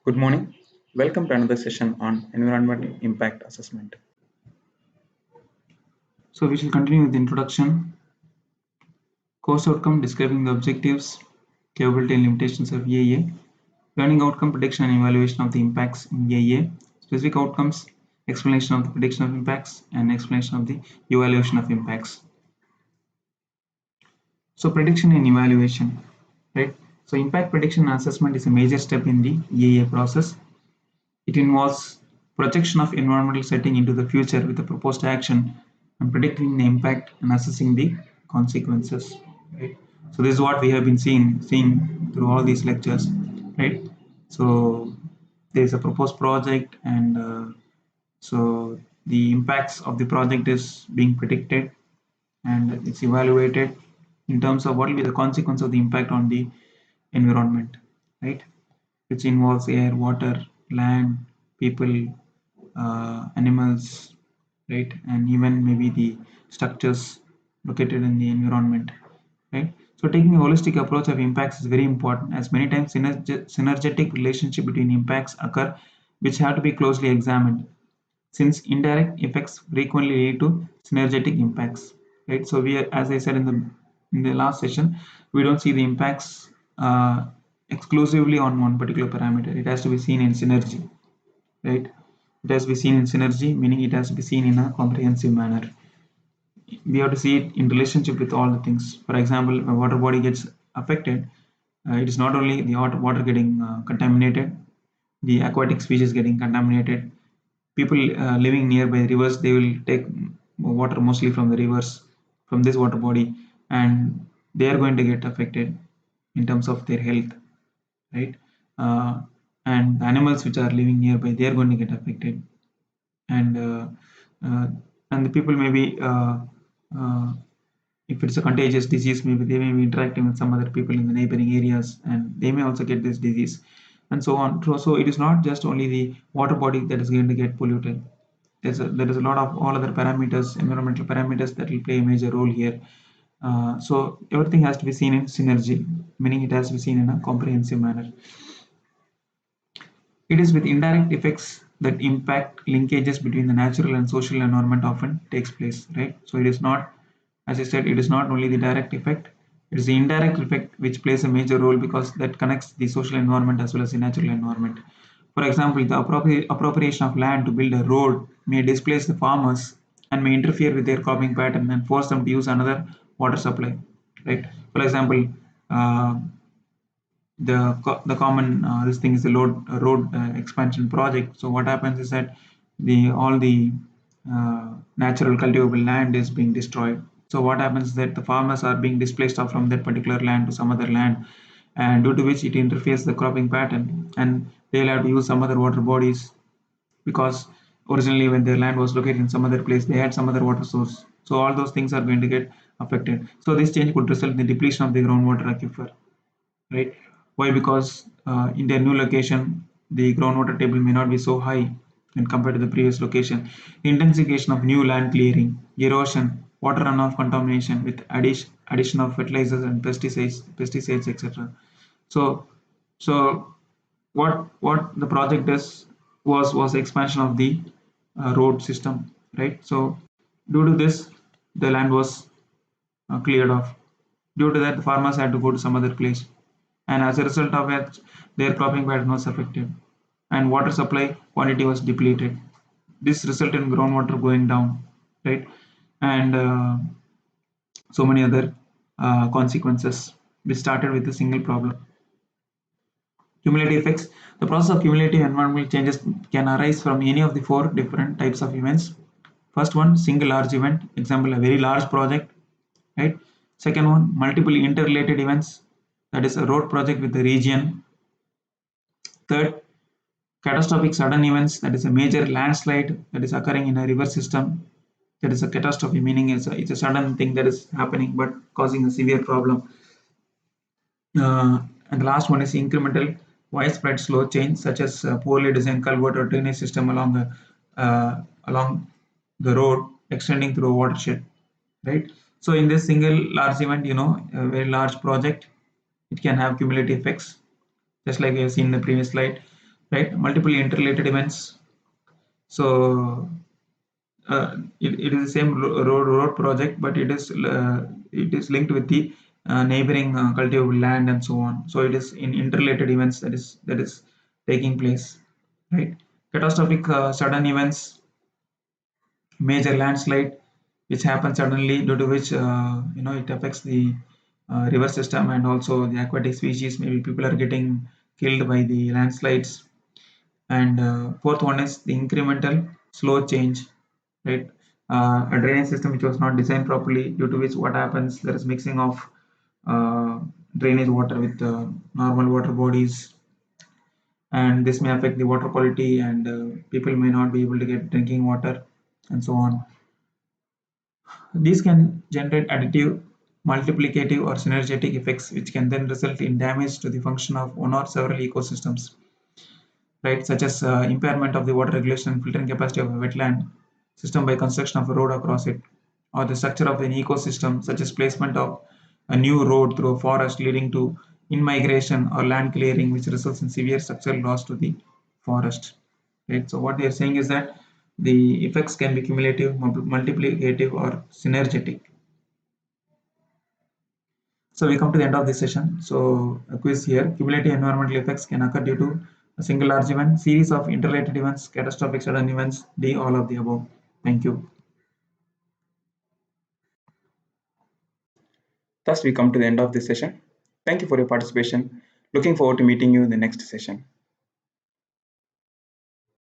Good morning. Welcome to another session on environmental impact assessment. So we shall continue with the introduction, course outcome describing the objectives, capability and limitations of EIA, learning outcome prediction and evaluation of the impacts in EIA, specific outcomes, explanation of the prediction of impacts and explanation of the evaluation of impacts. So prediction and evaluation, right? So impact prediction and assessment is a major step in the EIA process. It involves projection of environmental setting into the future with a proposed action and predicting the impact and assessing the consequences. Right. So this is what we have been seeing through all these lectures. Right. So there is a proposed project, and so the impacts of the project is being predicted, and it's evaluated in terms of what will be the consequence of the impact on the environment, right? Which involves air, water, land, people, animals, right? And even maybe the structures located in the environment, right? So taking a holistic approach of impacts is very important, as many times synergetic relationship between impacts occur which have to be closely examined, since indirect effects frequently lead to synergetic impacts, right? So we, as I said in the last session, we don't see the impacts exclusively on one particular parameter. It has to be seen in synergy, right? It has to be seen in synergy, meaning it has to be seen in a comprehensive manner. We have to see it in relationship with all the things. For example, if a water body gets affected, it is not only the water getting contaminated, the aquatic species getting contaminated. People living nearby rivers, they will take water mostly from the rivers, from this water body, and they are going to get affected in terms of their health, right? uh, and the animals which are living nearby, they are going to get affected, and uh, and the people may be uh, if it's a contagious disease, maybe they may be interacting with some other people in the neighboring areas, and they may also get this disease, and so on. So it is not just only the water body that is going to get polluted. There is a lot of all other parameters, environmental parameters, that will play a major role here. So everything has to be seen in synergy, meaning it has to be seen in a comprehensive manner. It is with indirect effects that impact linkages between the natural and social environment often takes place, right? So it is not, as I said, it is not only the direct effect, it is the indirect effect which plays a major role, because that connects the social environment as well as the natural environment. For example, the appropriation of land to build a road may displace the farmers and may interfere with their cropping pattern and force them to use another water supply, right? For example, uh, the common this thing is the road expansion project. So what happens is that the all the natural cultivable land is being destroyed. So what happens is that the farmers are being displaced off from that particular land to some other land, and due to which it interferes the cropping pattern, and they'll have to use some other water bodies, because originally when their land was located in some other place, they had some other water source. So all those things are going to get affected. So this change could result in the depletion of the groundwater aquifer, right? Why? Because in their new location, the groundwater table may not be so high when compared to the previous location. Intensification of new land clearing, erosion, water runoff contamination with addition of fertilizers and pesticides, etc. So, so what the project does was expansion of the road system, right? So, due to this, the land was cleared off. Due to that, the farmers had to go to some other place, and as a result of it, their cropping pattern was affected, and water supply quantity was depleted. This resulted in groundwater going down, right? And so many other consequences. We started with a single problem. Cumulative effects. The process of cumulative environmental changes can arise from any of the four different types of events. First one, single large event, example, a very large project, right? Second one, multiple interrelated events, that is a road project with the region. Third, catastrophic sudden events, that is a major landslide that is occurring in a river system. That is a catastrophe, meaning it's a sudden thing that is happening but causing a severe problem. And the last one is incremental, widespread slow change, such as poorly designed culvert or drainage system along the road extending through a watershed, right? So in this single large event, a very large project, it can have cumulative effects, just like we have seen in the previous slide. right? Multiple interrelated events. So it is the same road project, but it is linked with the neighboring cultivable land and so on. So it is in interrelated events that is taking place, right? Catastrophic sudden events, major landslide which happens suddenly, due to which it affects the river system and also the aquatic species. Maybe people are getting killed by the landslides. And fourth one is the incremental slow change, right? A drainage system which was not designed properly, due to which what happens, there is mixing of uh, drainage water with normal water bodies, and this may affect the water quality, and people may not be able to get drinking water and so on. These can generate additive, multiplicative, or synergetic effects, which can then result in damage to the function of one or several ecosystems, right? Such as impairment of the water regulation and filtering capacity of a wetland system by construction of a road across it, or the structure of an ecosystem, such as placement of a new road through a forest, leading to in-migration or land clearing, which results in severe structural loss to the forest. Right. So what they are saying is that the effects can be cumulative, multiplicative, or synergetic. So we come to the end of this session. So a quiz here. Cumulative environmental effects can occur due to a single large event, series of interrelated events, catastrophic sudden events, D, all of the above. Thank you. Thus, we come to the end of this session. Thank you for your participation. Looking forward to meeting you in the next session.